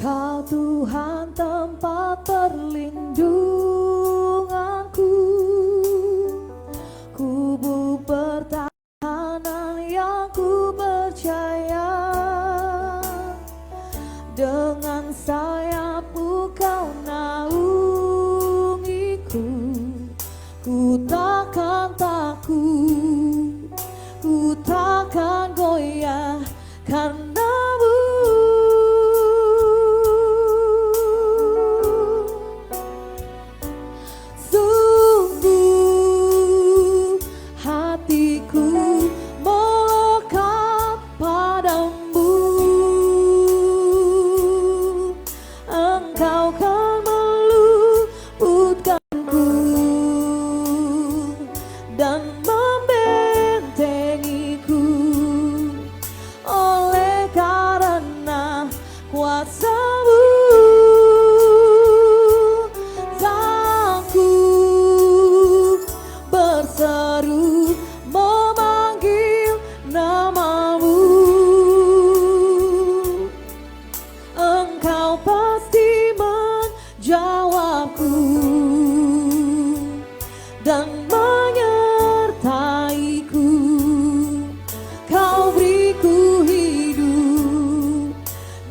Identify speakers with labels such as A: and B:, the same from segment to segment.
A: Kau Tuhan tempat perlindunganku, kubu pertahanan yang ku percaya. Dengan sayap-Mu Kau naungiku, ku takkan takut, ku takkan goyah karena-Mu. Sungguh hatiku melekat padamu, Engkau kan meluputkanku dan membentengiku. Oleh karena kuasa-Mu, takut berseru memanggil nama-Mu. Engkau pasti menjawabku dan menyertaiku. Kau beriku hidup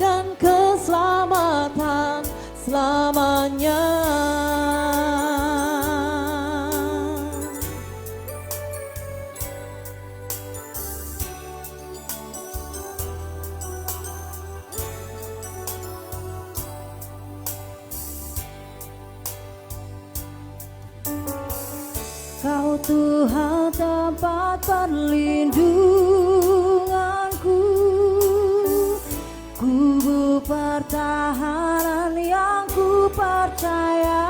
A: dan keselamatan selamanya. Kau Tuhan tempat perlindunganku, kubu pertahanan yang ku percaya.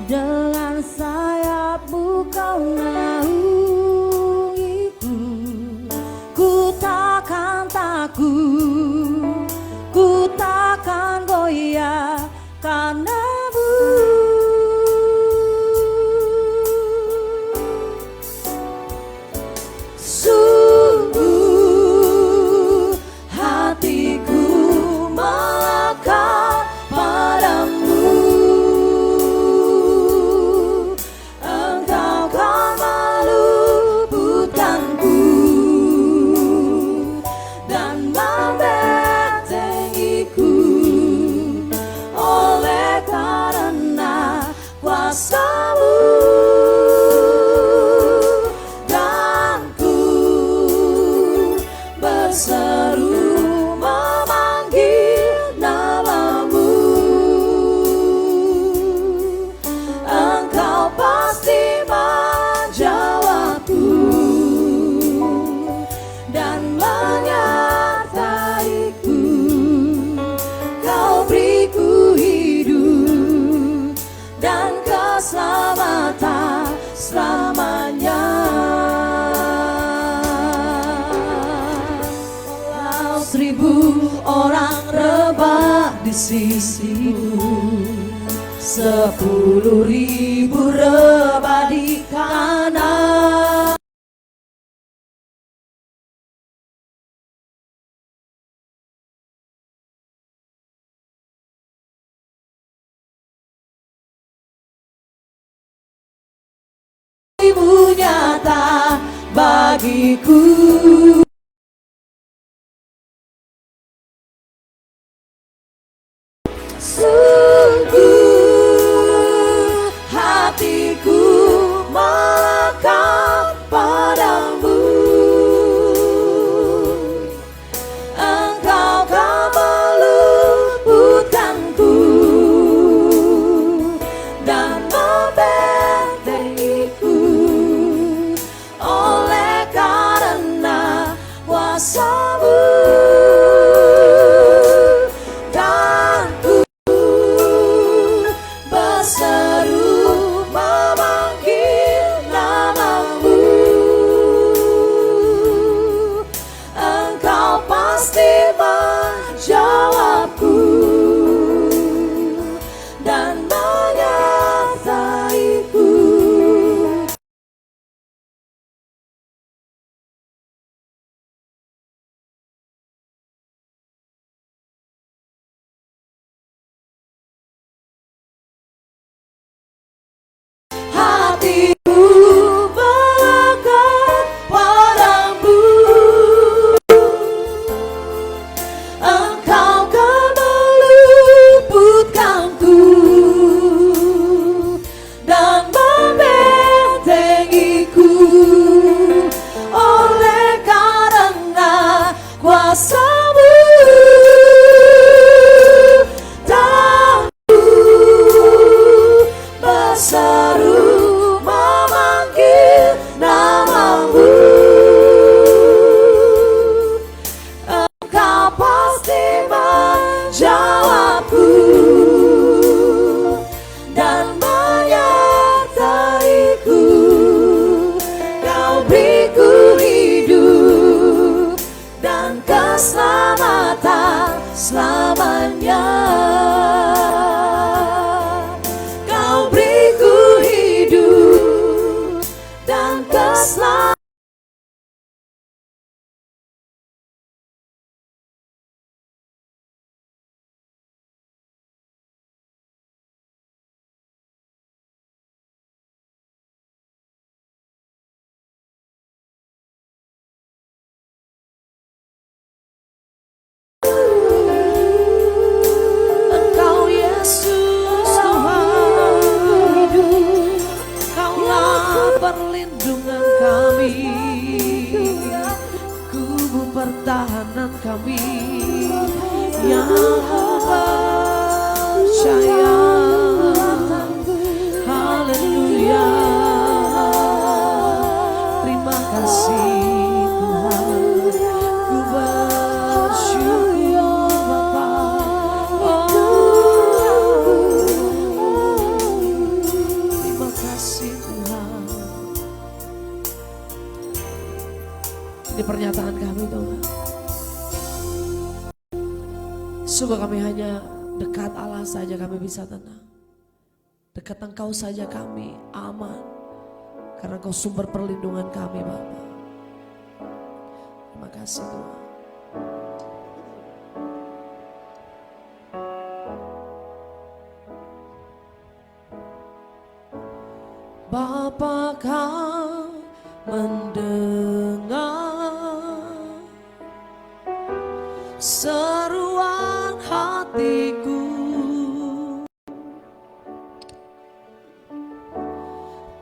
A: Dengan sayap-Mu Kau naungiku, ku takkan takut, ku takkan goyah karena-Mu. Sungguh hatiku melekat padamu, Engkau kan meluputkanku dan membentengiku. Oleh karena kuasa-Mu, berseru memanggil nama-Mu. Engkau pasti menjawabku dan menyertaiku. Kau beriku hidup dan keselamatan selamanya. Seribu orang rebah di sisimu, 10.000 rebah di kanan. Ibu nyata bagiku. Sungguh hatiku kami yang percaya. Haleluya. Terima kasih Tuhan, ku bersyukur Bapa. Terima kasih Tuhan. Ini pernyataan kami Tuhan. Sungguh kami hanya dekat Allah saja kami bisa tenang. Dekat Engkau saja kami aman. Karena Engkau sumber perlindungan kami Bapa. Terima kasih Tuhan. Bapa Kau mendengar seruan hatiku,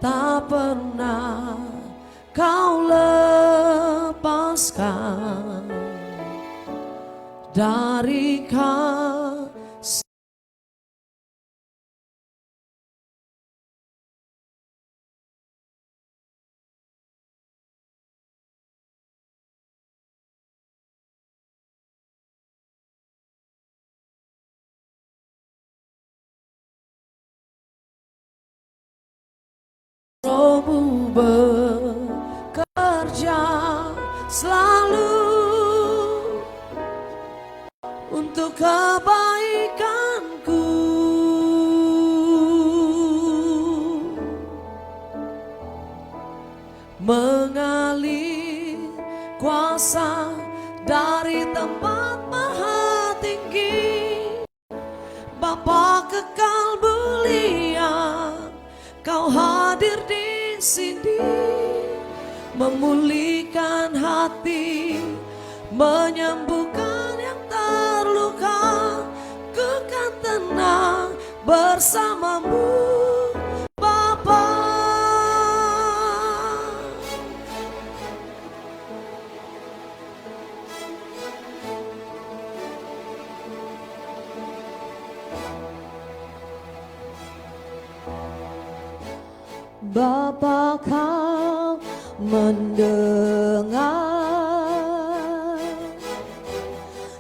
A: tak pernah Kau lepaskan dari kasih. Rohmu bekerja selalu untuk kebaikanku. Mengalir kuasa dari tempat maha tinggi. Bapa kekal mulia, Kau hadir di sini, memulihkan hati, menyembuhkan yang terluka. Ku kan tenang bersamamu Bapa. Bapa Kau mendengar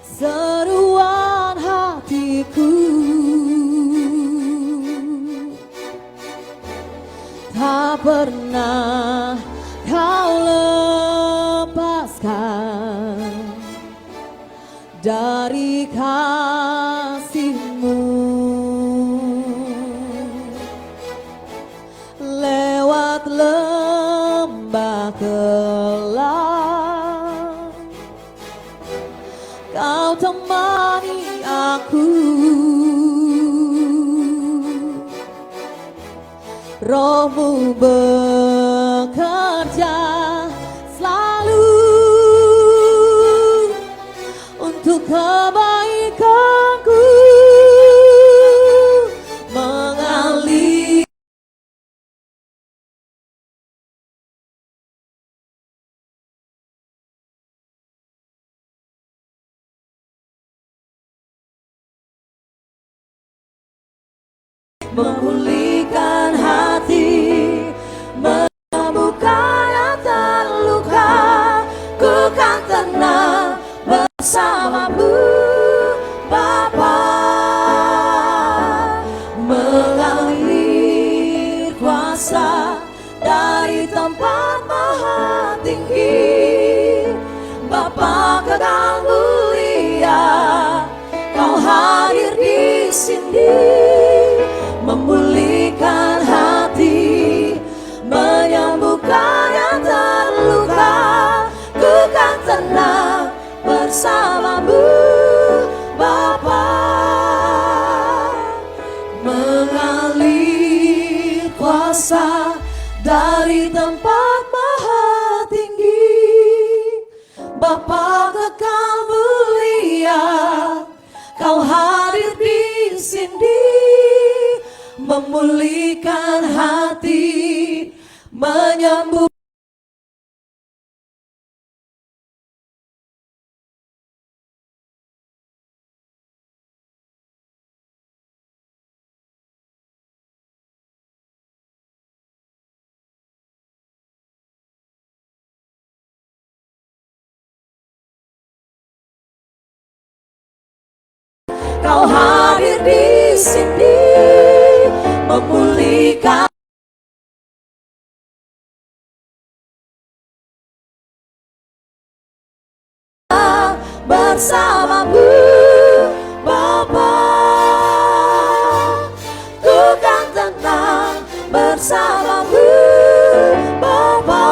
A: seruan hatiku, tak pernah Kau lepaskan dari kasih-Mu. Lewat lembah gelap, Kau temani aku. Rohmu bekerja selalu untuk kebaikanku. Mengalir memulihkan hati, menyembuhkan yang terluka. Ku kan tenang bersamamu Bapa. Mengalir kuasa dari tempat maha tinggi. Bapa kekal mulia, Kau hadir di sini, memulihkan hati, menyembuhkan yang terluka. Ku kan tenang bersamamu Bapa. Mengalir kuasa dari tempat maha tinggi. Bapa kekal mulia, Kau hadir di sini, memulihkan hati, menyembuhkan Kau hadir di sini memulihkan bersamamu Bapa. Ku kan tenang bersamamu Bapa.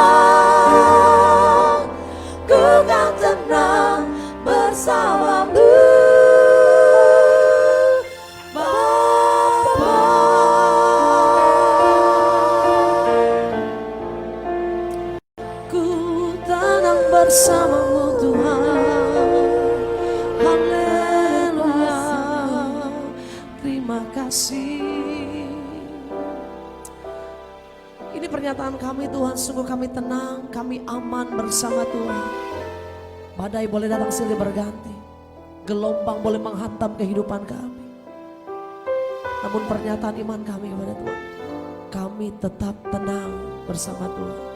A: Ku kan tenang bersamamu Bapa. Ku tenang bersamamu Tuhan. Haleluya, terima kasih. Ini pernyataan kami Tuhan, sungguh kami tenang, kami aman bersama Tuhan. Badai boleh datang silih berganti, gelombang boleh menghantam kehidupan kami. Namun pernyataan iman kami kepada Tuhan, kami tetap tenang bersama Tuhan.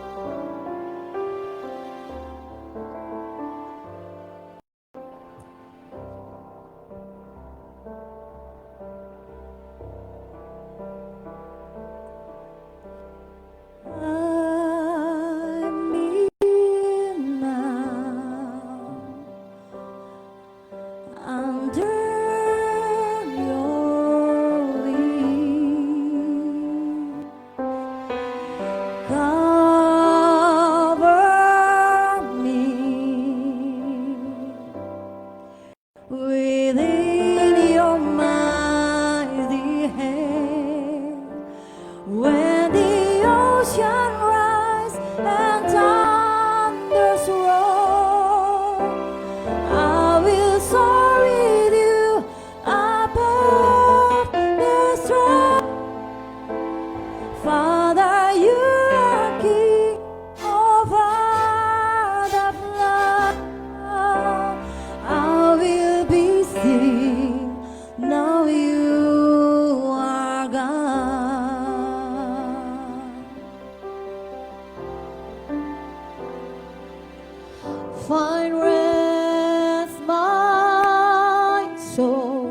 A: Find rest my soul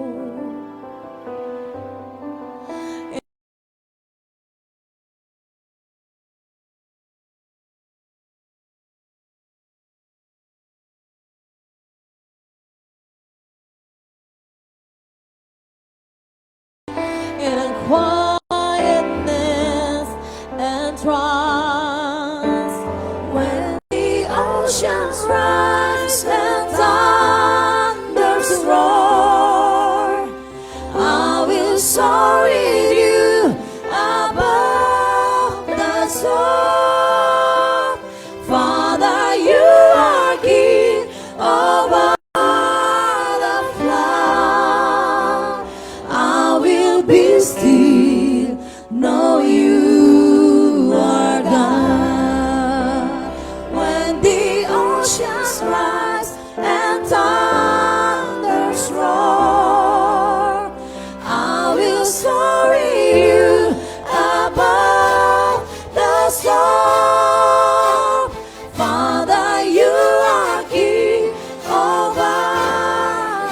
A: in quietness and trust. When the oceans rise and thunders roar, I will soar with you above the storm. Father, you are King over the flood. I will be still, know you are God. When the oceans rise and thunders roar, I will soar with you above the storm. Father, you are King over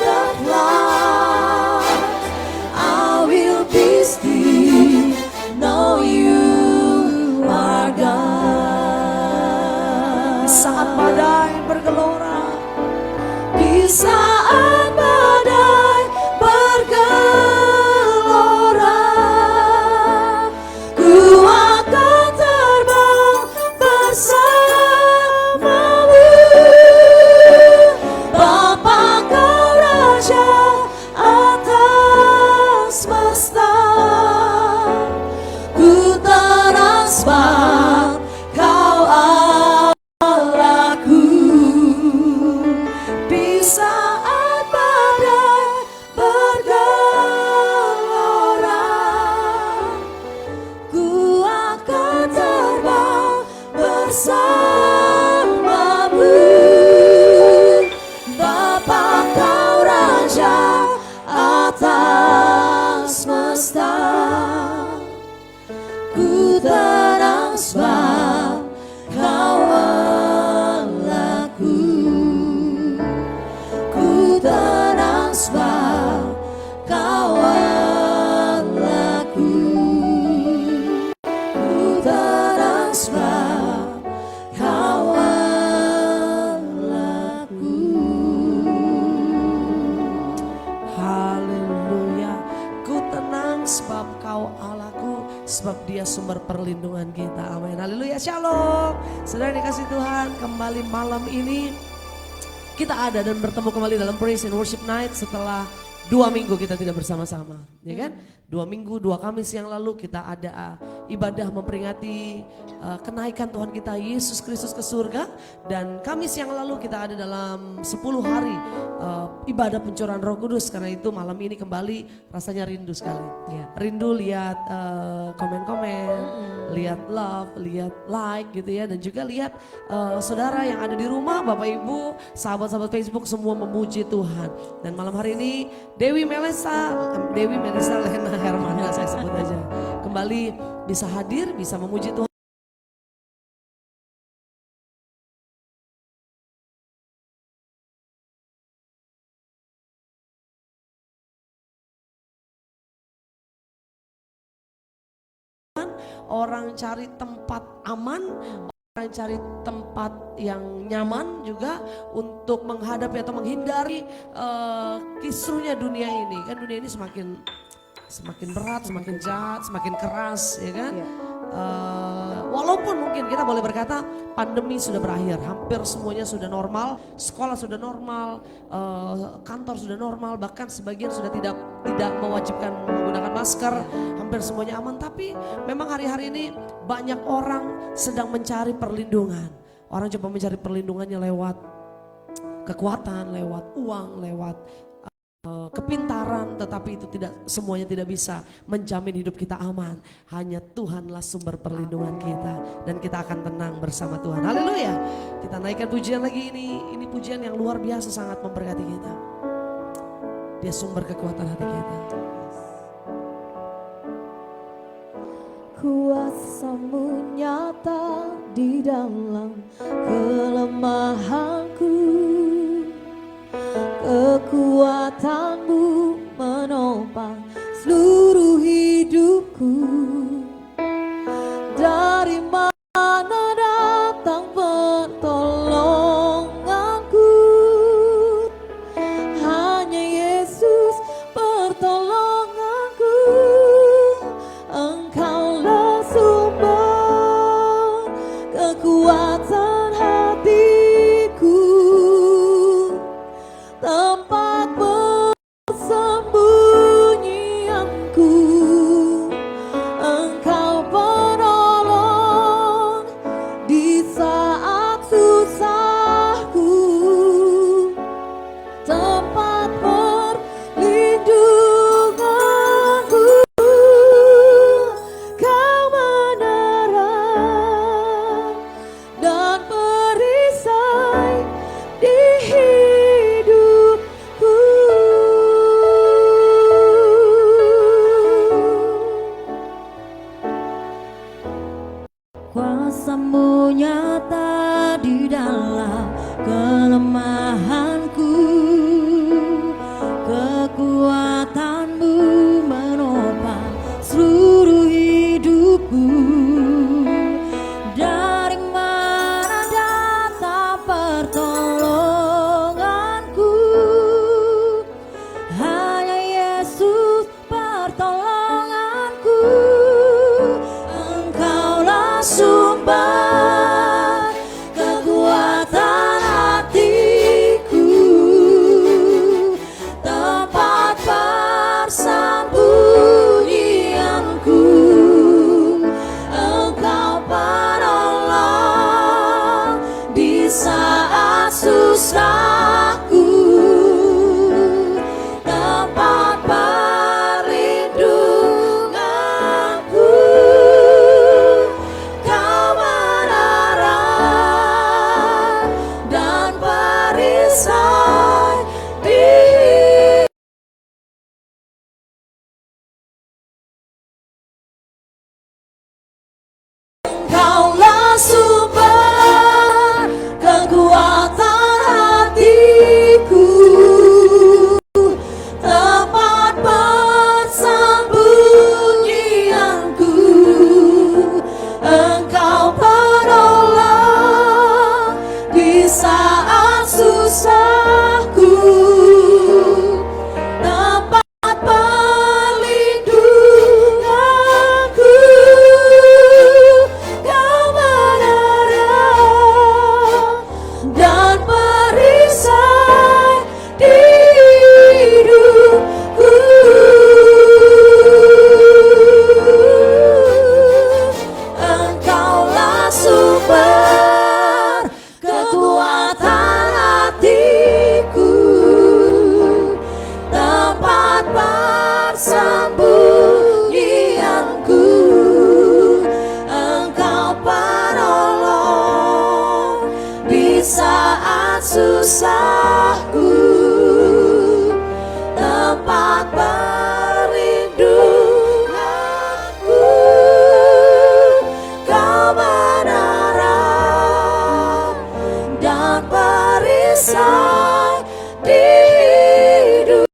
A: the flood. I will be still, know you are God. Di saat badai bergelora, di saat badai bergelora, ku akan terbang bersamamu. Bapa, kau Raja atas semesta, ku tenang sebab kau Allahku. Di saat badai bergelora, ku akan terbang bersamamu. Bapa, kau Raja atas semesta, ku tenang sebab kau Allahku. Ku tenang sebab sebab Dia sumber perlindungan kita. Amin. Haleluya. Shalom. Saudara dikasih Tuhan, kembali malam ini kita ada dan bertemu kembali dalam Praise and Worship Night setelah 2 minggu kita tidak bersama-sama, ya kan? 2 minggu, 2 Kamis yang lalu kita ada ibadah memperingati kenaikan Tuhan kita Yesus Kristus ke surga. Dan Kamis yang lalu kita ada dalam 10 hari ibadah pencurahan Roh Kudus. Karena itu malam ini kembali rasanya rindu sekali. Ya. Rindu lihat komen-komen, lihat love, lihat like gitu ya. Dan juga lihat saudara yang ada di rumah, Bapak Ibu, sahabat-sahabat Facebook semua memuji Tuhan. Dan malam hari ini Dewi Melisa Lena Hermana saya sebut aja, kembali bisa hadir, bisa memuji Tuhan. Orang cari tempat aman, orang cari tempat yang nyaman juga untuk menghadapi atau menghindari kisruhnya dunia ini. Kan dunia ini semakin berat, semakin jahat, semakin keras, ya kan? Walaupun mungkin kita boleh berkata pandemi sudah berakhir, hampir semuanya sudah normal, sekolah sudah normal, kantor sudah normal, bahkan sebagian sudah tidak mewajibkan menggunakan masker, hampir semuanya aman. Tapi memang hari-hari ini banyak orang sedang mencari perlindungan. Orang coba mencari perlindungannya lewat kekuatan, lewat uang, lewat kepintaran, tetapi itu semuanya tidak bisa menjamin hidup kita aman. Hanya Tuhanlah sumber perlindungan kita dan kita akan tenang bersama Tuhan. Haleluya. Kita naikkan pujian lagi ini pujian yang luar biasa, sangat memberkati kita. Dia sumber kekuatan hati kita.
B: Kuasa-Mu nyata di dalam kelemahanku, kekuatan-Mu menopang seluruh hidupku. Dari mana datang pertolonganku? Hanya Yesus pertolonganku. Engkaulah sumber kekuatan hatiku, tempat persembunyianku. Engkau penolong di saat susahku, tempat perlindunganku. Kau menerang dan perisai di hidupku. Kuasa-Mu nyata di dalam kelemahanku, kekuatan-Mu menopang seluruh hidupku. Dari mana datang pertolonganku? Hanya Yesus pertolonganku. Engkaulah sumber kekuatan hatiku, tempat persembunyianku. Engkau penolong di saat susahku, tempat perlindunganku. Kau susahku, tempat perlindunganku. Kau menara dan perisai di hidupku.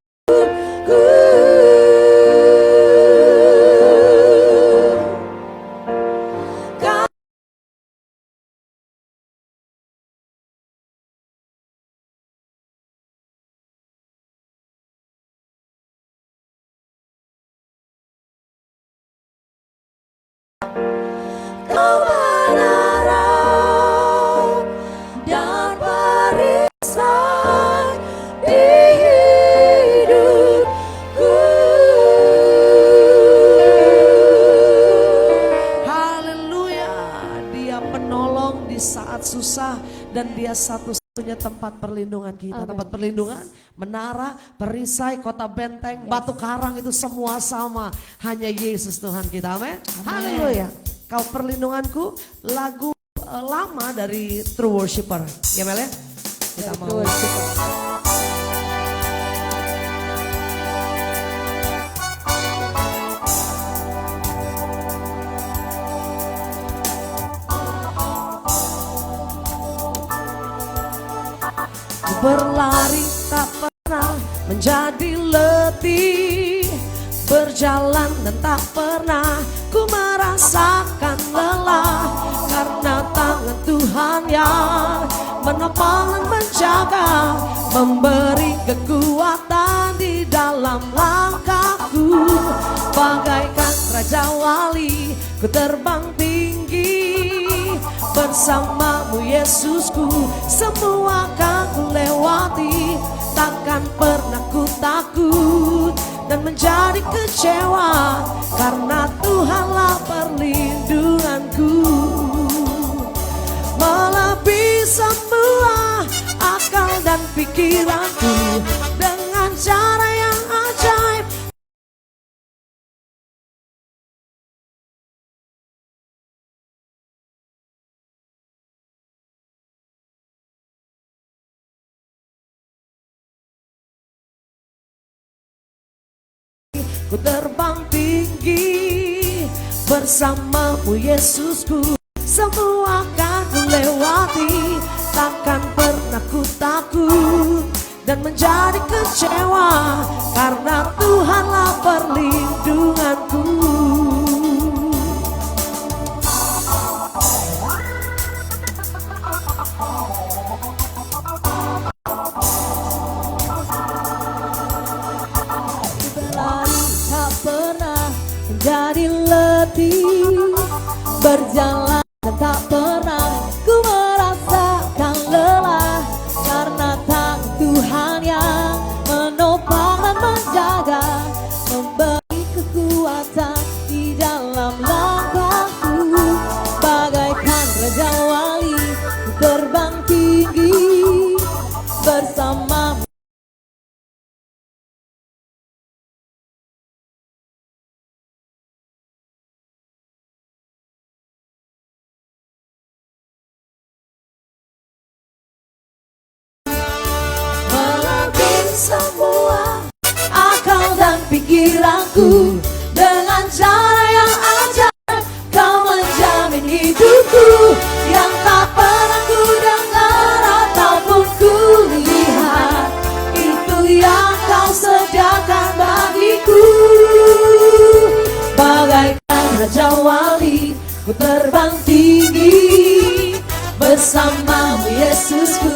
B: Kau menara dan perisai di hidupku.
A: Haleluya, Dia penolong di saat susah dan Dia satu-satunya tempat perlindungan kita. Tempat perlindungan, menara, perisai, kota benteng, batu karang itu semua sama. Hanya Yesus Tuhan kita, amin. Haleluya. Kau perlindunganku, lagu lama dari True Worshipper. Ya Mel ya? Kita mau. Berlari tak pernah menjadi letih, berjalan dan tak pernah ku merasakan lelah, karena tangan Tuhan yang menopang dan menjaga, memberi kekuatan di dalam langkahku. Bagaikan Raja Wali ku terbang tinggi, bersamamu Yesusku semua akan ku lewati. Takkan pernah ku takut dan menjadi kecewa, karena Tuhanlah perlindunganku. Melebihi semua akal dan pikiranku, dengan cara yang ajaib ku terbang tinggi, bersamamu Yesusku semua akan ku lewati. Takkan pernah ku takut dan menjadi kecewa, karena Tuhanlah perlindunganku.
B: Jadi letih, berjalan dan tak pernah ku merasakan lelah, karena tangan Tuhan yang menopang dan menjaga, memberi kekuatan di dalam langkahku. Bagaikan Raja Wali ku terbang tinggi, bersamamu semua akal dan pikiranku, dengan cara yang ajaib kau menjamin hidupku, yang tak pernah ku dengar ataupun ku lihat. Itu yang kau sediakan bagiku. Bagaikan Raja Wali ku terbang tinggi, bersamamu Yesusku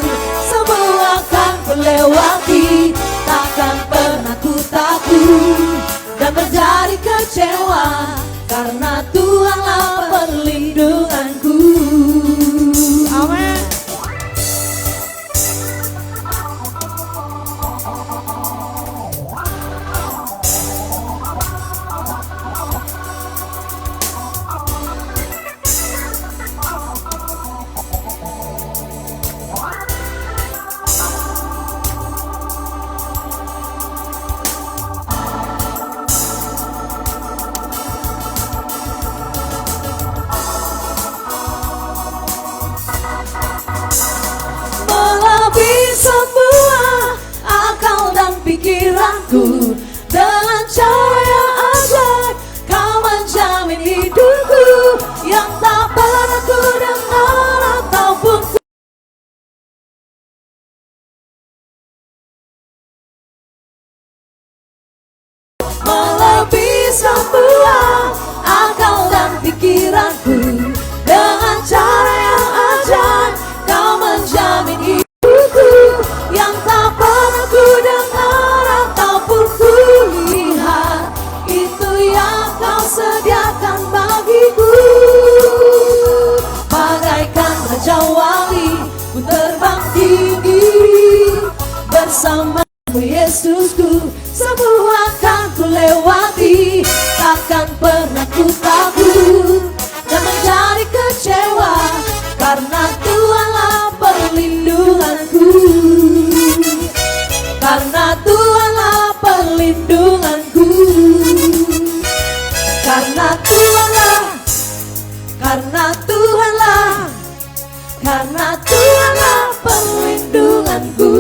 B: semua akan ku lewati. Takkan pernah ku takut dan menjadi kecewa, karena Tuhanlah perlindunganku. Amin. terbang tinggi. Bersamamu Yesusku, semua akan ku lewati. Takkan pernah ku takut dan menjadi kecewa, karena Tuhanlah perlindunganku. Karena Tuhanlah perlindunganku. Karena Tuhanlah, karena Tuhanlah, karena Tuhanlah perlindunganku.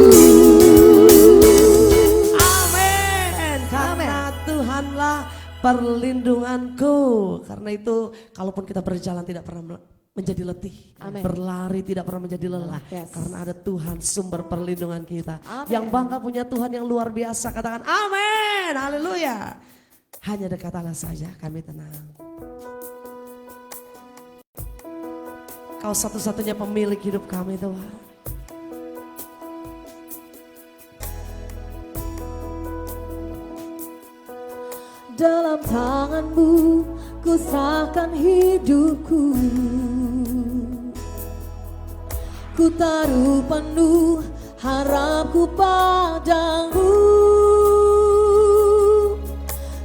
A: Amin. Karena Tuhanlah perlindunganku. Karena itu kalaupun kita berjalan tidak pernah menjadi letih.
B: Amin.
A: Berlari tidak pernah menjadi lelah.
B: Yes.
A: Karena ada Tuhan sumber perlindungan kita.
B: Amin.
A: Yang bangga punya Tuhan yang luar biasa. Katakan amin. Haleluya. Hanya dekat Allah saja kami tenang. Kau satu-satunya pemilik hidup kami Tuhan.
B: Dalam tanganmu ku serahkan hidupku. Ku taruh penuh harapku padamu.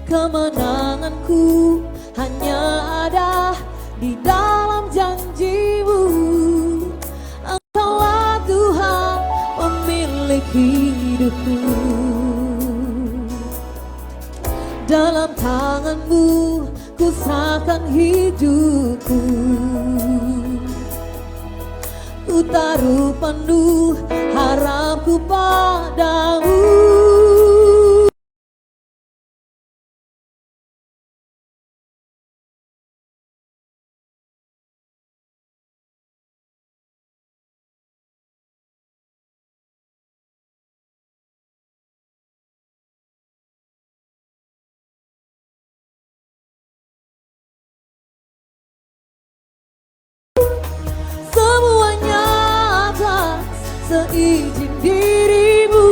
B: Kemenanganku hanya ada di dalam janjimu. Engkaulah Tuhan pemilik hidupku. Dalam tanganmu ku serahkan hidupku. Ku taruh penuh harapku padamu. Semuanya atas seizin dirimu.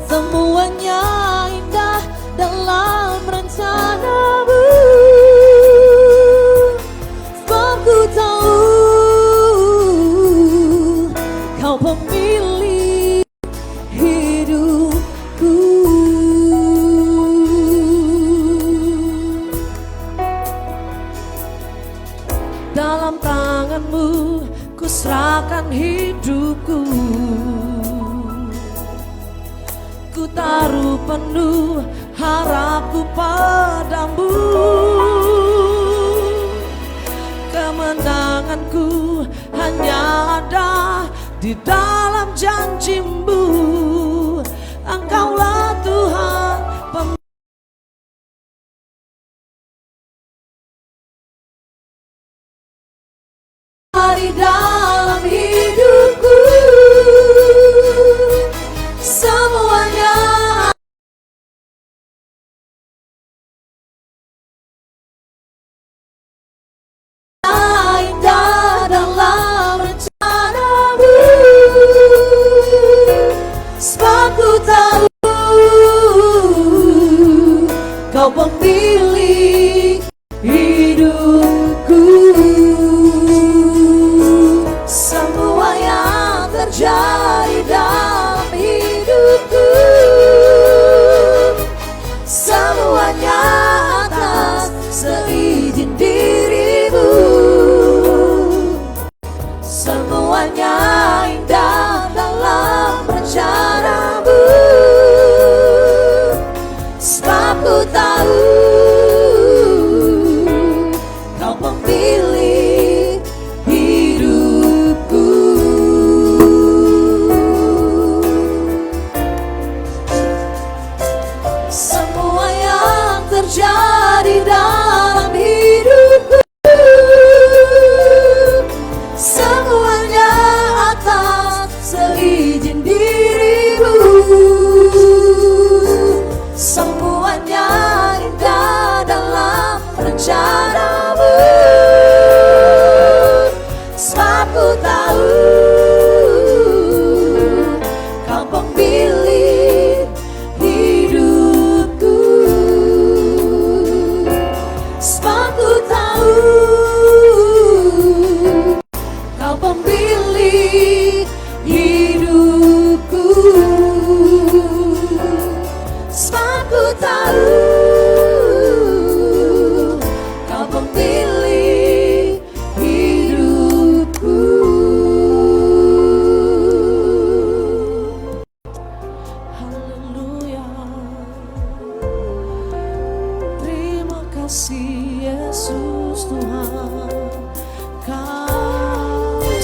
B: Semuanya indah dalam rencanamu. Sebab ku tahu kau pemilik hidupku.
A: Dalam tanganmu ku serahkan hidupku. Ku taruh penuh harapku padamu. Kemenanganku hanya ada di dalam janjimu. Engkaulah Tuhan
B: Di dalam hidupku. Semuanya indah dalam rencanamu. Sebab ku tahu kau pemilik hidupku.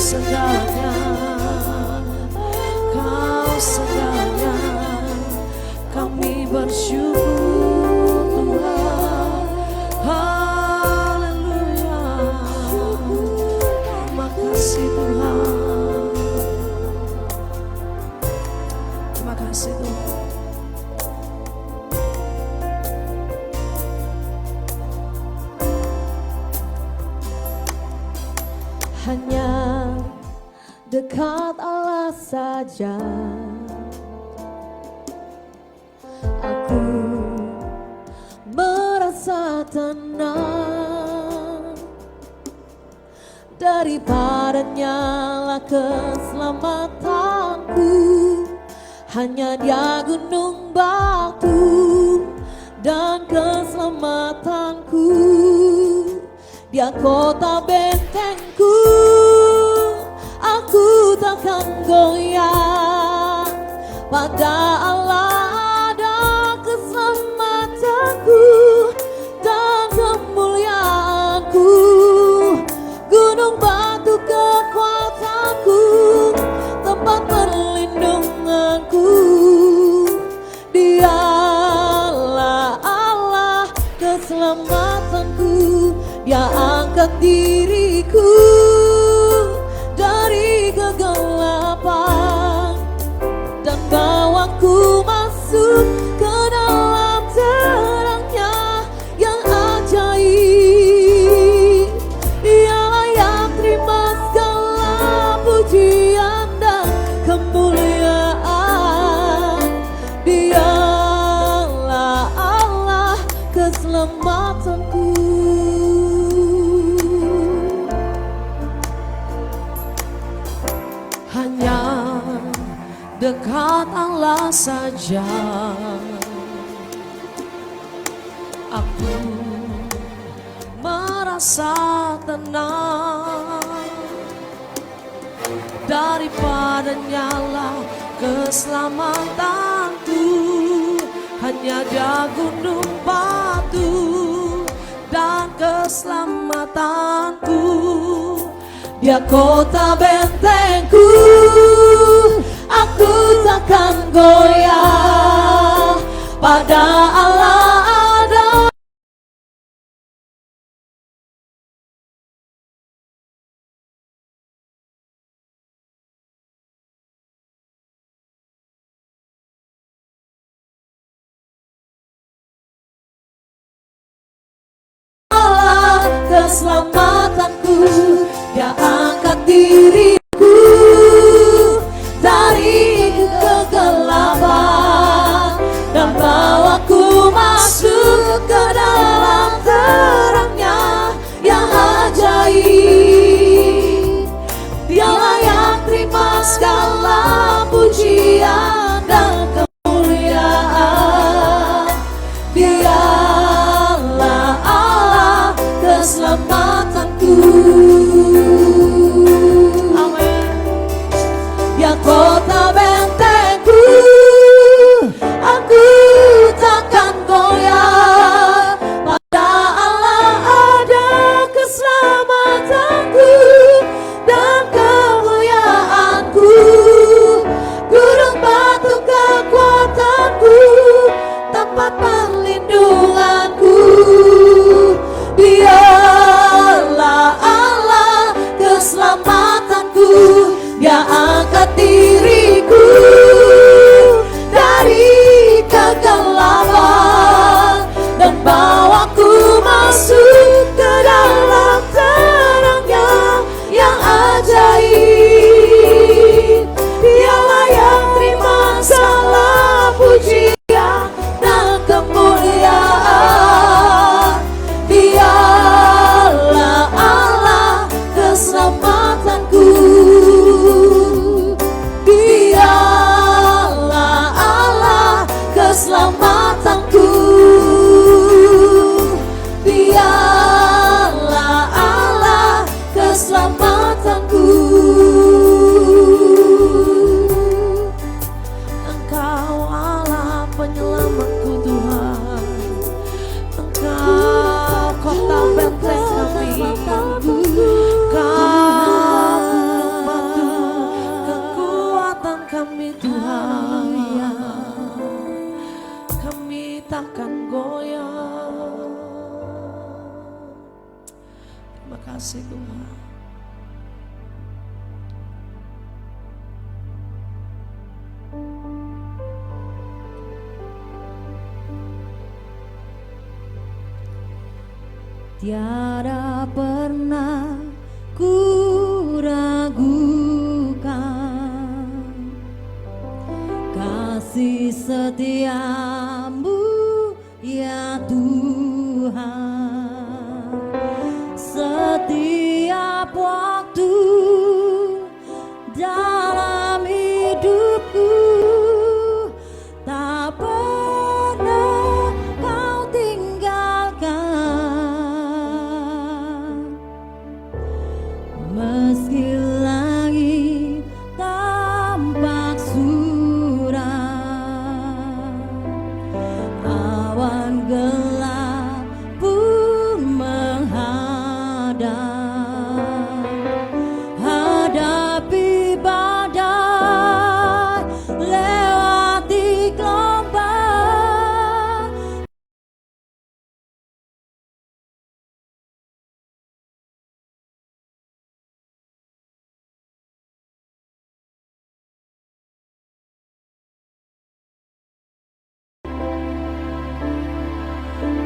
A: segalanya, Kau segalanya. Kami bersyukur Tuhan. Haleluya. Terima kasih Tuhan. Terima kasih Tuhan.
B: Hanya dekat Allah saja aku merasa tenang. Daripadanya lah keselamatanku. Hanya Dia gunung batu dan keselamatanku. Dia kota bentengku, aku takkan goyah. Pada Allah ada keselamatanku dan kemuliaanku. Gunung batu kekuatanku, tempat perlindunganku. Dialah Allah keselamatanku. Dia angkat diriku dari kegelapan dan bawaku masuk ke dalam terangnya yang ajaib. Ialah yang terima segala pujian dan kemuliaan. Dialah Allah keselamatanku.
A: Hanya dekat Allah saja aku merasa tenang. Daripadanya lah keselamatanku. Hanya Dia gunung batu dan keselamatanku. Dia kota bentengku, aku takkan goyah. Pada Allah ada Allah keselamatanku. Dia angkat diriku dari kegelapan dan bawaku masuk ke dalam terangnya yang ajaib. Dialah yang terima segala pujian dan kemuliaan. Dialah Allah keselamatanku. kasih Tuhan.
B: Tiada pernah ku ragukan kasih setiamu ya Tuhan. Setiap waktu dalam hidupku tak pernah kau tinggalkan. Meski langit tampak suram, awan gelap pun menghadap. Hadapi badai, lewati gelombang,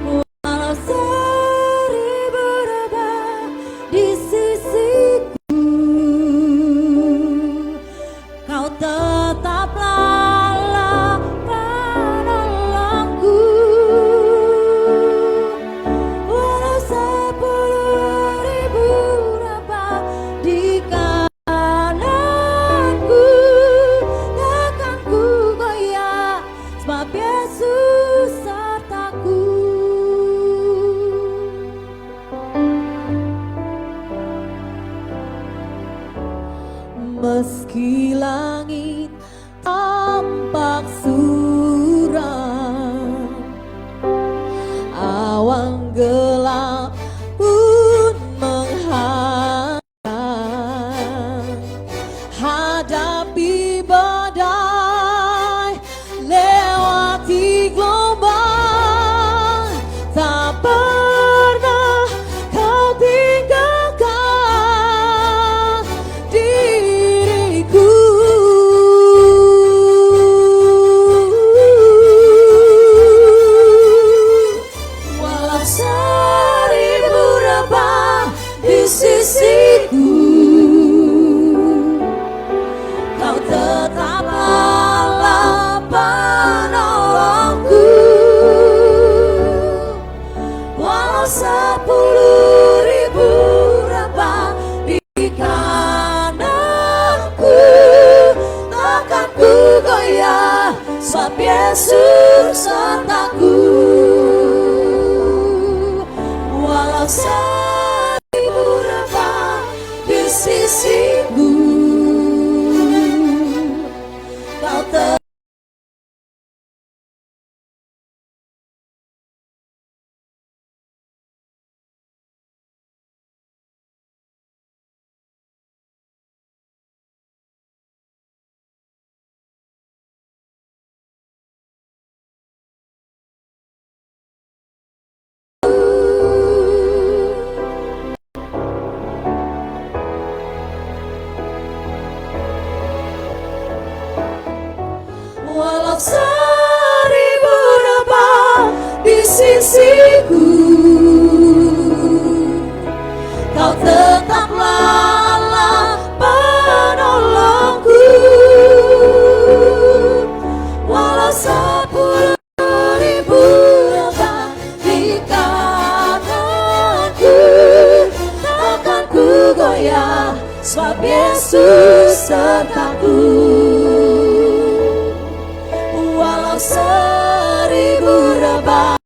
B: walau seribu rebah di sisiku, kau tetaplah penolongku. Walau 10.000 rebah di kananku, takkan ku goyah sebab Yesus sertaku. Meski langit tampak suram, awan gelap pun menghadang. Hadapi badai, lewati gelombang, tak pernah kau tinggalkan diriku. Walau 1000 rebah di sisiku, kau tetaplah penolongku. Walau 10.000 rebah di kananku, takkan ku goyah sebab Yesus sertaku. Walau 1000 rebah di sisiku, kau walau 1000 rebah di sisiku, kau tetaplah Allah penolongku. Walau 10.000 rebah di kananku, takkan ku goyah sebab Yesus sertaku. Walau 1000 rebah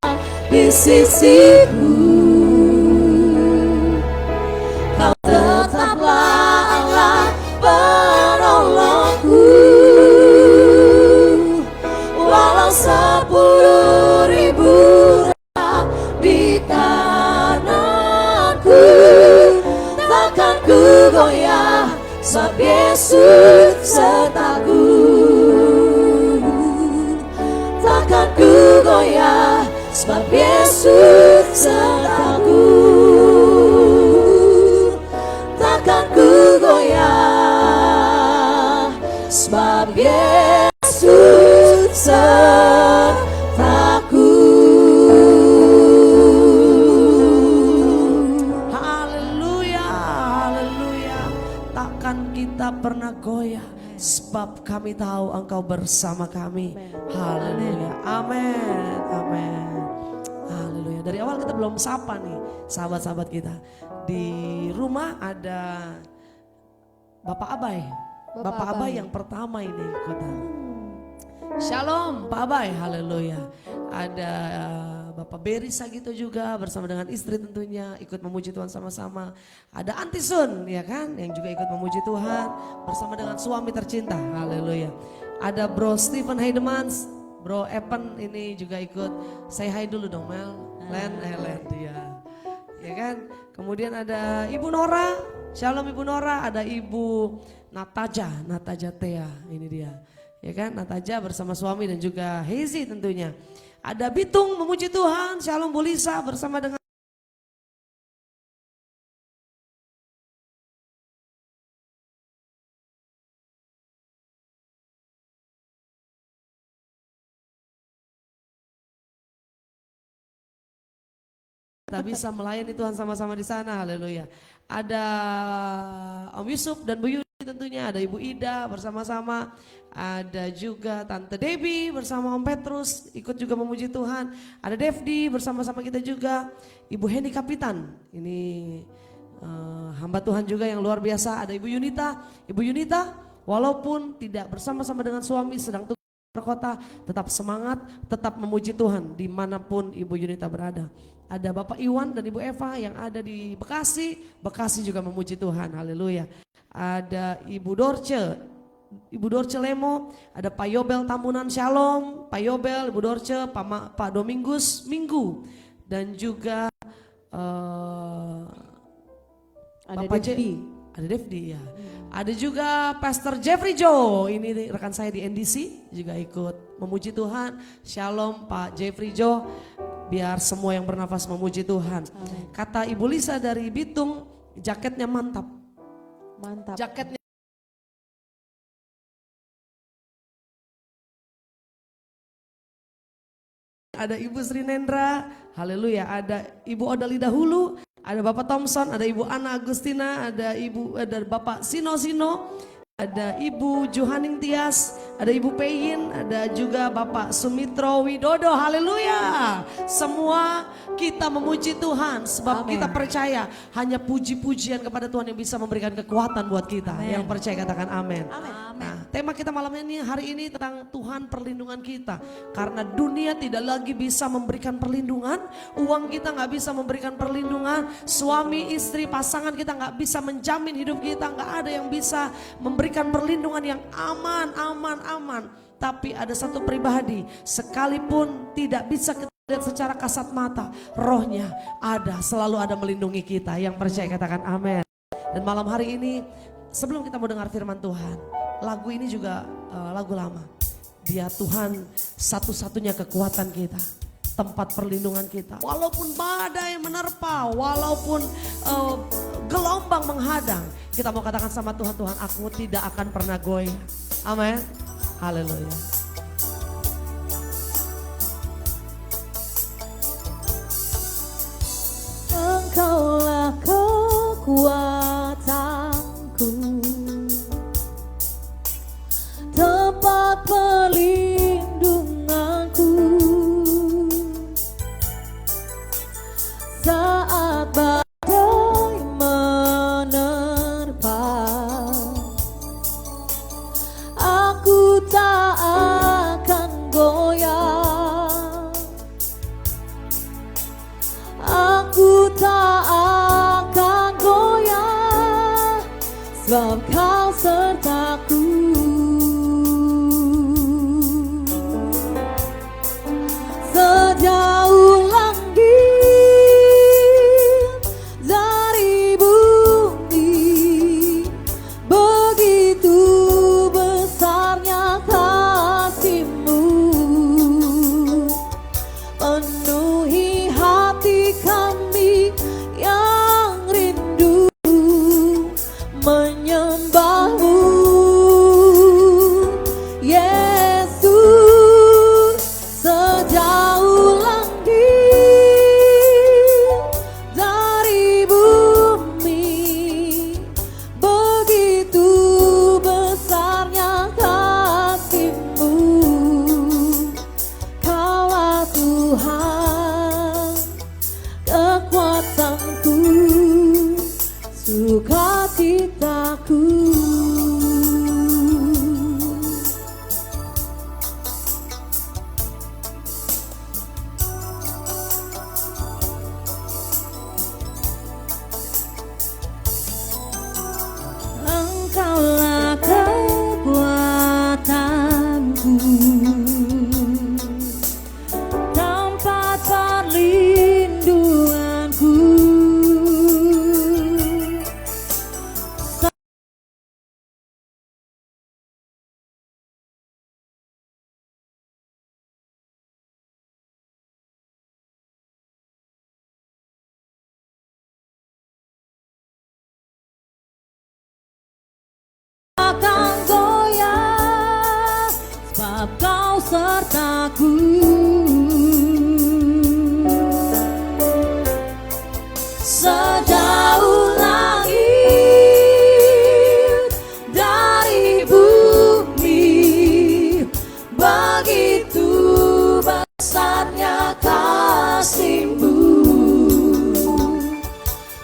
B: di sisiku, kau tetaplah Allah penolongku. Walau 10.000 rebah di kananku, takkan ku goyah sebab Yesus sertaku. Takkan ku goyah sebab Yesus sertaku. sebab Yesus sertaku.
A: Haleluya, haleluya. Takkan kita pernah goyah, sebab kami tahu Engkau bersama kami. Haleluya, amin, amin. Haleluya. Dari awal kita belum sapa nih sahabat-sahabat kita. Di rumah ada Bapak Abai. Bapak Abai yang pertama ini ikutan. Shalom Pak Abai, haleluya. Ada Bapak Beri Sagito juga bersama dengan istri tentunya ikut memuji Tuhan sama-sama. Ada Anti Sun ya kan yang juga ikut memuji Tuhan bersama dengan suami tercinta, haleluya. Ada Bro Stephen Heidemans, Bro Evan ini juga ikut. Say hi dulu dong Mel. Len dia. Ya kan? Kemudian ada Ibu Nora. Shalom Ibu Nora, ada Ibu Nataja Thea, ini dia. Ya kan? Nataja bersama suami dan juga Hezi tentunya. Ada Bitung memuji Tuhan. Shalom Bu Lisa bersama dengan kita bisa melayani Tuhan sama-sama di sana, haleluya. Ada Om Yusuf dan Bu Yudi tentunya, ada Ibu Ida bersama-sama, ada juga Tante Debbie bersama Om Petrus ikut juga memuji Tuhan, ada Devdi bersama-sama kita juga, Ibu Heni Kapitan, ini hamba Tuhan juga yang luar biasa, ada Ibu Yunita walaupun tidak bersama-sama dengan suami sedang tugas kota, tetap semangat, tetap memuji Tuhan dimanapun Ibu Yunita berada. Ada Bapak Iwan dan Ibu Eva yang ada di Bekasi juga memuji Tuhan, haleluya. Ada Ibu Dorce Lemo, ada Pak Yobel Tambunan, shalom, Pak Yobel, Ibu Dorce, Pak Domingus Minggu, dan juga
B: Ada
A: Bapak ada Devdi ya. Ada juga Pastor Jeffrey Joe, ini rekan saya di NDC juga ikut memuji Tuhan. Shalom Pak Jeffrey Joe, biar semua yang bernafas memuji Tuhan. Amen. Kata Ibu Lisa dari Bitung, jaketnya mantap. Mantap. Jaketnya ada Ibu Sri Nendra, haleluya. Ada Ibu Odalida Hulu, ada Bapak Thompson, ada Ibu Ana Agustina, ada Bapak Sino, ada Ibu Johaning Tias, ada Ibu Peyin, ada juga Bapak Sumitro Widodo, haleluya. Semua kita memuji Tuhan sebab kita percaya hanya puji-pujian kepada Tuhan yang bisa memberikan kekuatan buat kita. Amen. Yang percaya katakan amin. Nah, tema kita malam ini hari ini tentang Tuhan perlindungan kita. Karena dunia tidak lagi bisa memberikan perlindungan, uang kita nggak bisa memberikan perlindungan, suami, istri, pasangan kita nggak bisa menjamin hidup kita, nggak ada yang bisa memberikan perlindungan yang aman. Tapi ada satu pribadi, sekalipun tidak bisa kita lihat secara kasat mata, rohnya selalu ada melindungi kita. Yang percaya katakan amin. Dan malam hari ini sebelum kita mau dengar firman Tuhan, lagu ini juga lagu lama. Dia Tuhan satu-satunya kekuatan kita, tempat perlindungan kita. Walaupun badai menerpa, walaupun gelombang menghadang, kita mau katakan sama Tuhan, Tuhan aku tidak akan pernah goyah. Amin. Haleluya.
B: Engkaulah kekuatanku, tempat perlindunganku saat badai menerpa. Aku tak akan goyah, aku tak akan goyah, sebab Kau sertaku. Sejauh langit dari bumi, begitu besarnya kasih-Mu, penuhi hati kami yang rindu menyembah-Mu. sukacitaku. Engkaulah kekuatanku, tempat perlindunganku. Akan goyah sebab kau sertaku. Sejauh langit dari bumi, begitu besarnya kasih-Mu.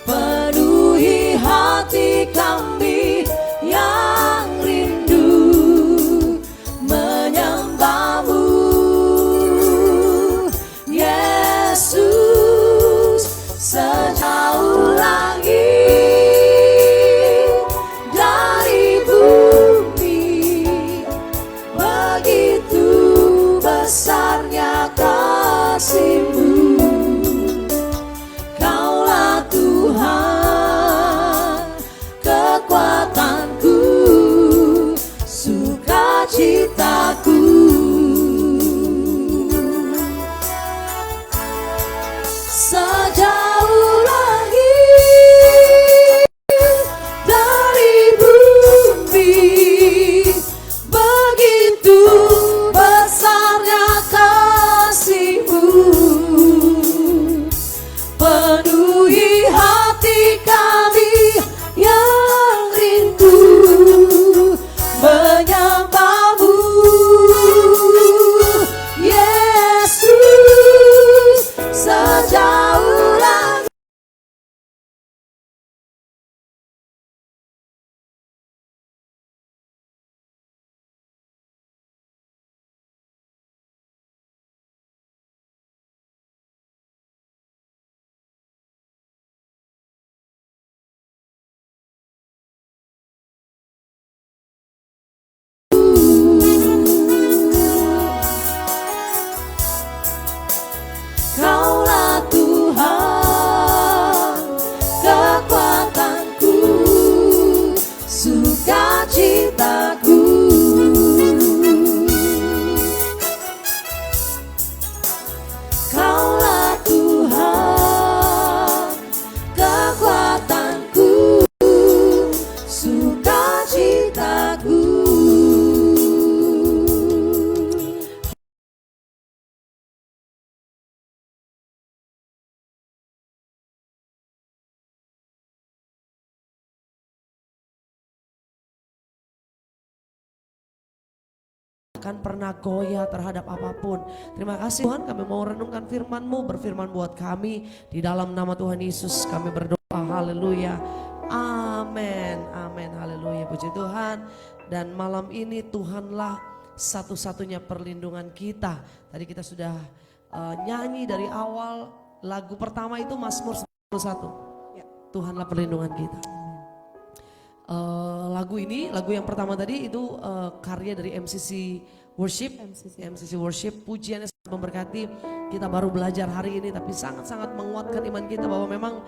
B: Penuhi hati kami yang rindu menyembah-Mu, Yesus. Sejauh langit dari bumi, begitu besarnya kasih-Mu. Kaulah Tuhan, kekuatanku, sukacitaku. Sejauh langit dari bumi, begitu besarnya kasih-Mu. Penuhi hati kami yang rindu menyembah-Mu, Yesus. Sejauh langit Kaulah Tuhan, kekuatanku, sukacitaku. Kaulah Tuhan, kekuatanku, sukacitaku.
A: Akan pernah goyah terhadap apapun. Terima kasih Tuhan, kami mau renungkan firman-Mu, berfirman buat kami. Di dalam nama Tuhan Yesus kami berdoa, haleluya, amin, amin, haleluya, puji Tuhan. Dan malam ini Tuhanlah satu-satunya perlindungan kita. Tadi kita sudah nyanyi dari awal, lagu pertama itu Mazmur 91, Tuhanlah perlindungan kita. Lagu ini, lagu yang pertama tadi itu karya dari MCC Worship. Pujiannya sangat memberkati. Kita baru belajar hari ini, tapi sangat-sangat menguatkan iman kita bahwa memang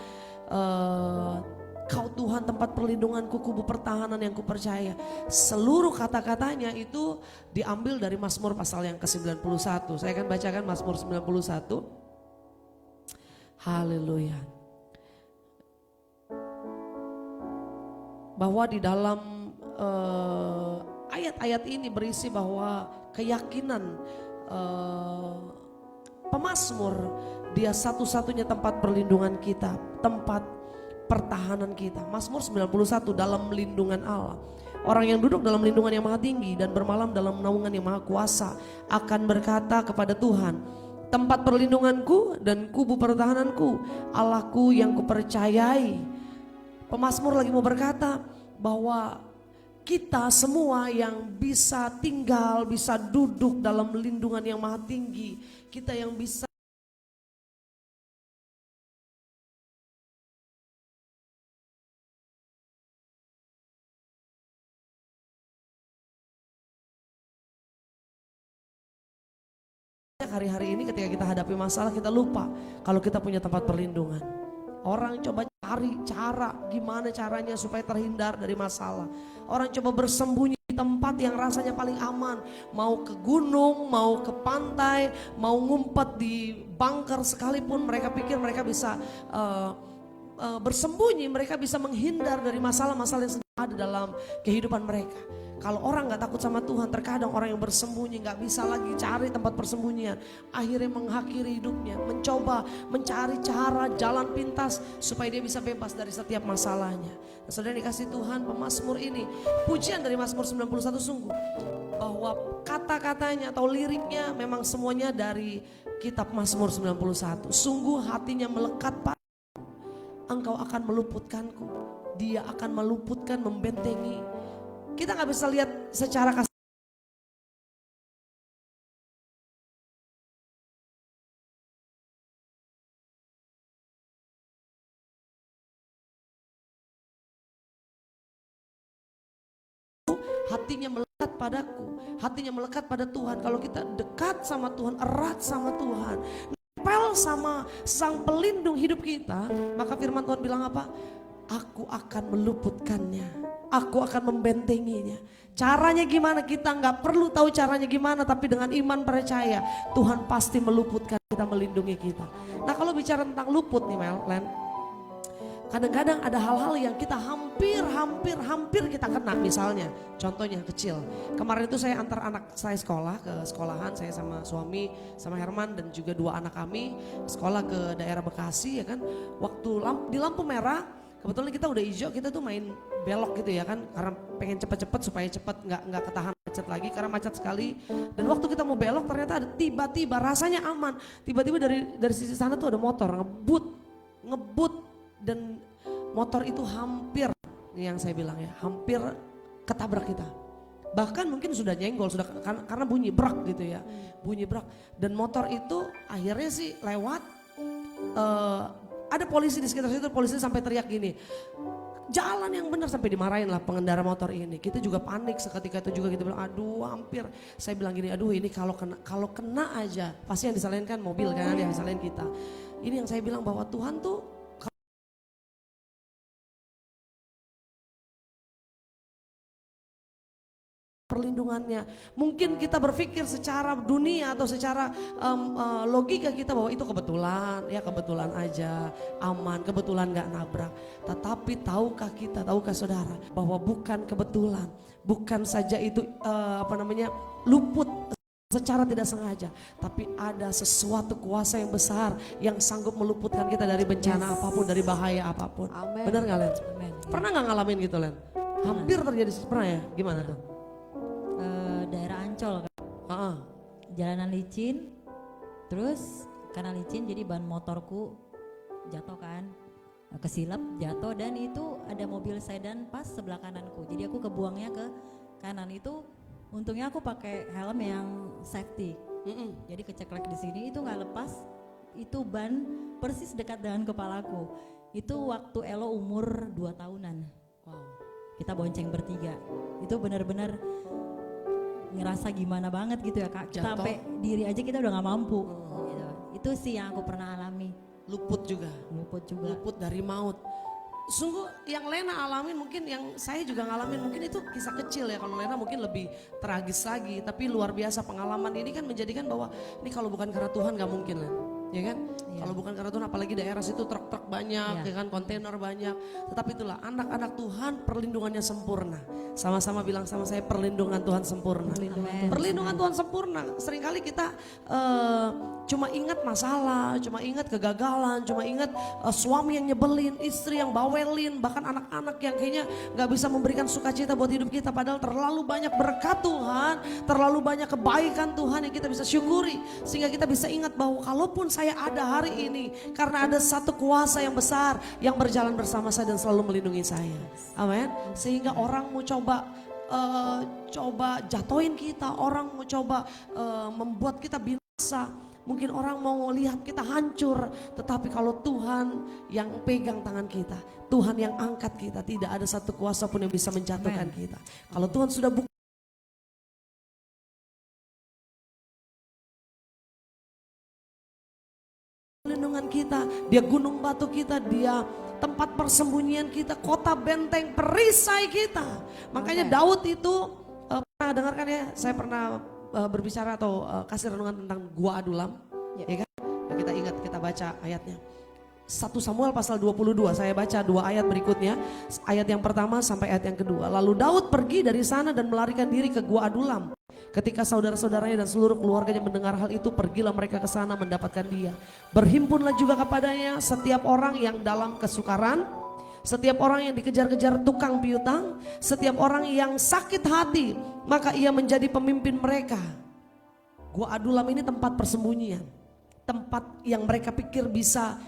A: Kau Tuhan tempat perlindunganku, kubu pertahanan yang kupercaya. Seluruh kata-katanya itu diambil dari Mazmur pasal yang ke-91. Saya akan bacakan Mazmur 91. Haleluya. Bahwa di dalam ayat-ayat ini berisi bahwa keyakinan pemazmur, dia satu-satunya tempat perlindungan kita, tempat pertahanan kita. Mazmur 91, dalam lindungan Allah. Orang yang duduk dalam lindungan yang maha tinggi dan bermalam dalam naungan yang maha kuasa akan berkata kepada Tuhan, tempat perlindunganku dan kubu pertahananku, Allahku yang kupercayai. Pemazmur lagi mau berkata bahwa kita semua yang bisa tinggal, bisa duduk dalam lindungan yang maha tinggi, kita yang bisa hari-hari ini ketika kita hadapi masalah kita lupa kalau kita punya tempat perlindungan. Orang coba cari cara gimana caranya supaya terhindar dari masalah. Orang coba bersembunyi di tempat yang rasanya paling aman. Mau ke gunung, mau ke pantai, mau ngumpet di bunker sekalipun mereka pikir mereka bisa bersembunyi, mereka bisa menghindar dari masalah-masalah yang sedang ada dalam kehidupan mereka. Kalau orang gak takut sama Tuhan, terkadang orang yang bersembunyi gak bisa lagi cari tempat persembunyian. Akhirnya mengakhiri hidupnya, mencoba mencari cara, jalan pintas supaya dia bisa bebas dari setiap masalahnya. Nah, saudara dikasih Tuhan, pemazmur ini, pujian dari Mazmur 91 sungguh bahwa kata-katanya atau liriknya memang semuanya dari kitab Mazmur 91. Sungguh hatinya melekat pada Engkau akan meluputkanku, Dia akan meluputkan, membentengi. Kita gak bisa lihat secara kasar. Hatinya melekat padaku, hatinya melekat pada Tuhan. Kalau kita dekat sama Tuhan, erat sama Tuhan, nempel sama Sang Pelindung hidup kita, maka firman Tuhan bilang apa? Aku akan meluputkannya, aku akan membentenginya. Caranya gimana? Kita nggak perlu tahu caranya gimana, tapi dengan iman percaya Tuhan pasti meluputkan kita, melindungi kita. Nah kalau bicara tentang luput nih Len, kadang-kadang ada hal-hal yang kita hampir kita kena. Misalnya contohnya kecil, kemarin itu saya antar anak saya sekolah ke sekolahan, saya sama suami sama Herman dan juga 2 anak kami sekolah ke daerah Bekasi ya kan. Waktu di lampu merah, kebetulan kita udah hijau, kita tuh main belok gitu ya kan, karena pengen cepet-cepet supaya cepet nggak ketahan macet lagi karena macet sekali. Dan waktu kita mau belok ternyata ada tiba-tiba rasanya aman, tiba-tiba dari sisi sana tuh ada motor ngebut dan motor itu hampir, yang saya bilang ya, hampir ketabrak kita. Bahkan mungkin sudah nyenggol, sudah karena bunyi brak gitu ya, bunyi brak. Dan motor itu akhirnya sih lewat. Ada polisi di sekitar situ, polisi sampai teriak gini, jalan yang benar, sampai dimarahin lah pengendara motor ini. Kita juga panik seketika itu juga, kita bilang aduh hampir. Saya bilang gini, aduh ini kalau kena aja pasti yang disalahin kan mobil kan, yang disalahin kita. Ini yang saya bilang bahwa Tuhan tuh perlindungannya. Mungkin kita berpikir secara dunia atau secara logika kita bahwa itu kebetulan, ya kebetulan aja, aman, kebetulan gak nabrak. Tetapi tahukah saudara bahwa bukan kebetulan, bukan saja itu luput secara tidak sengaja, tapi ada sesuatu kuasa yang besar yang sanggup meluputkan kita dari bencana apapun, dari bahaya apapun.
B: Amen.
A: Benar gak Len?
C: Amen.
A: Pernah gak ngalamin gitu Len? Hampir terjadi, pernah ya? Gimana tuh?
C: Daerah Ancol kan, jalanan licin, terus karena licin jadi ban motorku jatuh kan, kesilap jatuh, dan itu ada mobil sedan pas sebelah kananku, jadi aku kebuangnya ke kanan. Itu untungnya aku pakai helm yang safety, jadi keceklek di sini, itu nggak lepas. Itu ban persis dekat dengan kepalaku. Itu waktu Elo umur 2 tahunan.
A: Wow.
C: Kita bonceng bertiga, itu benar-benar ngerasa gimana banget gitu ya Kak. Kita sampai diri aja kita udah gak mampu gitu. Itu sih yang aku pernah alami.
A: Luput juga. Luput dari maut. Sungguh yang Lena alamin, mungkin yang saya juga ngalamin, mungkin itu kisah kecil ya. Kalau Lena mungkin lebih tragis lagi, tapi luar biasa pengalaman ini kan menjadikan bahwa ini kalau bukan karena Tuhan gak mungkin lah. Ya kan? Ya. Kalau bukan karena Tuhan, apalagi daerah situ truk-truk banyak, ya kan, kontainer banyak. Tetapi itulah anak-anak Tuhan perlindungannya sempurna. Sama-sama bilang sama saya, perlindungan Tuhan sempurna. Perlindungan Tuhan sempurna. Seringkali kita cuma ingat masalah, cuma ingat kegagalan, cuma ingat suami yang nyebelin, istri yang bawelin, bahkan anak-anak yang kayaknya gak bisa memberikan sukacita buat hidup kita. Padahal terlalu banyak berkat Tuhan, terlalu banyak kebaikan Tuhan yang kita bisa syukuri. Sehingga kita bisa ingat bahwa kalaupun saya saya ada hari ini karena ada satu kuasa yang besar yang berjalan bersama saya dan selalu melindungi saya. Amin. Sehingga orang mau coba jatuhin kita, orang mau coba membuat kita binasa. Mungkin orang mau lihat kita hancur, tetapi kalau Tuhan yang pegang tangan kita, Tuhan yang angkat kita, tidak ada satu kuasa pun yang bisa menjatuhkan kita. Kalau Tuhan sudah perlindungan kita, dia gunung batu kita, dia tempat persembunyian kita, kota benteng perisai kita. Makanya Daud itu pernah dengarkan ya, saya pernah berbicara atau kasih renungan tentang Gua Adulam, ya kan? Nah, kita ingat, kita baca ayatnya. 1 Samuel pasal 22, saya baca 2 ayat berikutnya, ayat yang pertama sampai ayat yang kedua. Lalu Daud pergi dari sana dan melarikan diri ke Gua Adulam. Ketika saudara-saudaranya dan seluruh keluarganya mendengar hal itu, pergilah mereka ke sana mendapatkan dia. Berhimpunlah juga kepadanya setiap orang yang dalam kesukaran, setiap orang yang dikejar-kejar tukang piutang, setiap orang yang sakit hati, maka ia menjadi pemimpin mereka. Gua Adulam ini tempat persembunyian, tempat yang mereka pikir bisa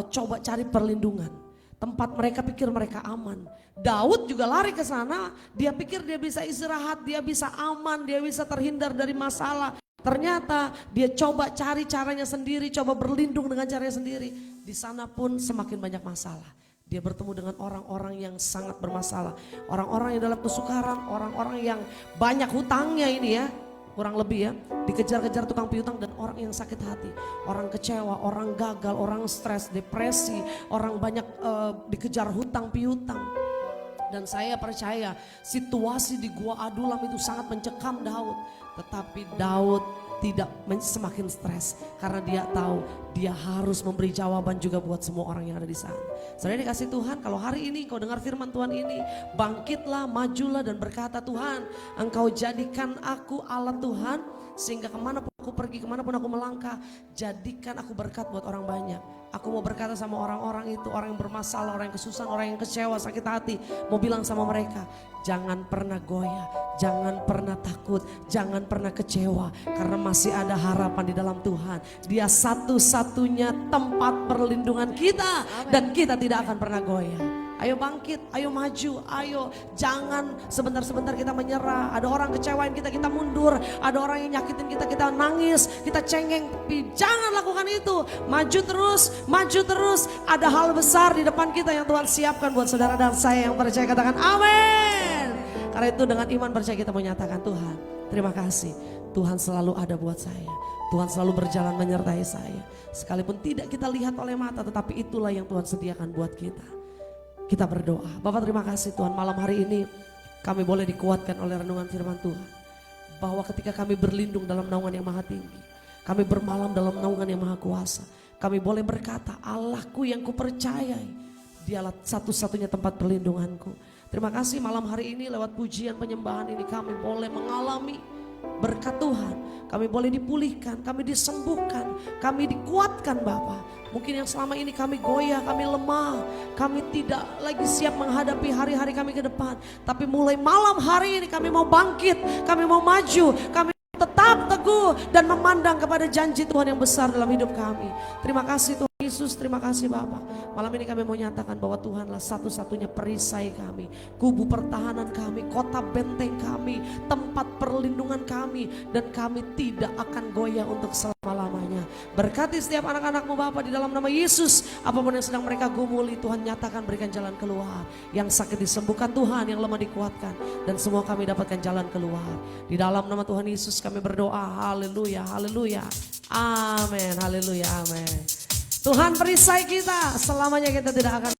A: coba cari perlindungan, tempat mereka pikir mereka aman. Daud juga lari ke sana, dia pikir dia bisa istirahat, dia bisa aman, dia bisa terhindar dari masalah. Ternyata dia coba cari caranya sendiri, coba berlindung dengan caranya sendiri. Di sana pun semakin banyak masalah. Dia bertemu dengan orang-orang yang sangat bermasalah, orang-orang yang dalam kesukaran, orang-orang yang banyak hutangnya ini ya. Kurang lebih ya, dikejar-kejar tukang piutang dan orang yang sakit hati, orang kecewa, orang gagal, orang stres, depresi, orang banyak dikejar hutang piutang. Dan saya percaya situasi di Gua Adulam itu sangat mencekam Daud, tetapi Daud tidak semakin stres karena dia tahu dia harus memberi jawaban juga buat semua orang yang ada di sana. Saudara dikasih Tuhan, kalau hari ini kau dengar firman Tuhan ini, bangkitlah, majulah dan berkata, Tuhan, Engkau jadikan aku alat Tuhan, sehingga kemanapun aku pergi, kemanapun aku melangkah, jadikan aku berkat buat orang banyak. Aku mau berkata sama orang-orang itu, orang yang bermasalah, orang yang kesusahan, orang yang kecewa, sakit hati, mau bilang sama mereka, jangan pernah goyah, jangan pernah takut, jangan pernah kecewa, karena masih ada harapan di dalam Tuhan. Dia satu-satunya tempat perlindungan kita. Amen. Dan kita tidak akan pernah goyah. Ayo bangkit, ayo maju, ayo jangan sebentar-sebentar kita menyerah. Ada orang kecewain kita, kita mundur. Ada orang yang nyakitin kita, kita nangis, kita cengeng. Tapi jangan lakukan itu. Maju terus. Ada hal besar di depan kita yang Tuhan siapkan buat saudara dan saya yang percaya, katakan amin. Karena itu dengan iman percaya kita menyatakan, Tuhan terima kasih. Tuhan selalu ada buat saya. Tuhan selalu berjalan menyertai saya. Sekalipun tidak kita lihat oleh mata, tetapi itulah yang Tuhan sediakan buat kita. Kita berdoa. Bapak terima kasih Tuhan, malam hari ini kami boleh dikuatkan oleh renungan firman Tuhan. Bahwa ketika kami berlindung dalam naungan yang maha tinggi, kami bermalam dalam naungan yang maha kuasa, kami boleh berkata, Allahku yang kupercayai, dialah satu-satunya tempat perlindunganku. Terima kasih malam hari ini lewat pujian penyembahan ini kami boleh mengalami berkat Tuhan. Kami boleh dipulihkan, kami disembuhkan, kami dikuatkan Bapa. Mungkin yang selama ini kami goyah, kami lemah, kami tidak lagi siap menghadapi hari-hari kami ke depan. Tapi mulai malam hari ini kami mau bangkit, kami mau maju, kami tetap teguh dan memandang kepada janji Tuhan yang besar dalam hidup kami. Terima kasih Tuhan Yesus, terima kasih Bapa. Malam ini kami mau nyatakan bahwa Tuhanlah satu-satunya perisai kami, kubu pertahanan kami, kota benteng kami, tempat perlindungan kami, dan kami tidak akan goyah untuk selama-lamanya. Berkati setiap anak-anakmu Bapa di dalam nama Yesus. Apapun yang sedang mereka gumuli, Tuhan nyatakan, berikan jalan keluar. Yang sakit disembuhkan Tuhan, yang lemah dikuatkan, dan semua kami dapatkan jalan keluar. Di dalam nama Tuhan Yesus kami berdoa, haleluya, haleluya, amin, haleluya, amin. Tuhan perisai kita, selamanya kita tidak akan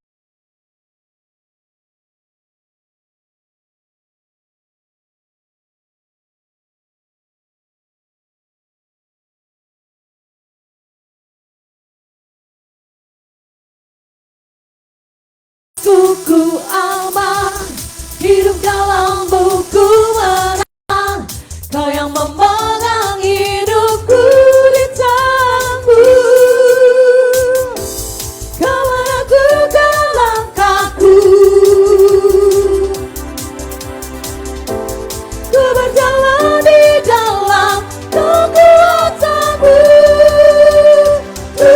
B: buku aman, hidup dalam buku menang. Kau yang memegang hidupku di tanganmu. Kau menentukan langkahku. Ku berjalan di dalam kekuatanmu. Ku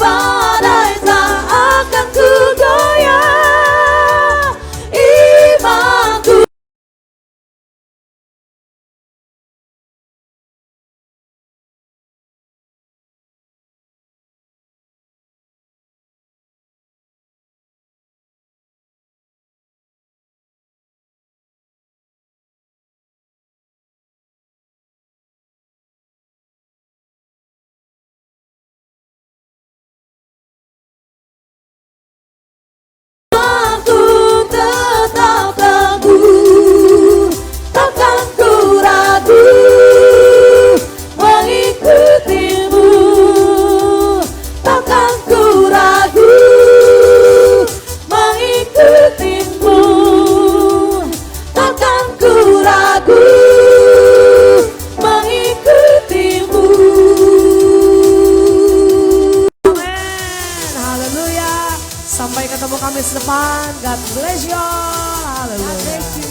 B: badai tak akan ku goyah imanku. Aku tetap teguh, takkan ku ragu mengikutimu, takkan ku ragu mengikutimu, takkan ku ragu mengikutimu.
A: Amin. Haleluya. Sampai ketemu Kamis depan. God bless you all. Haleluya.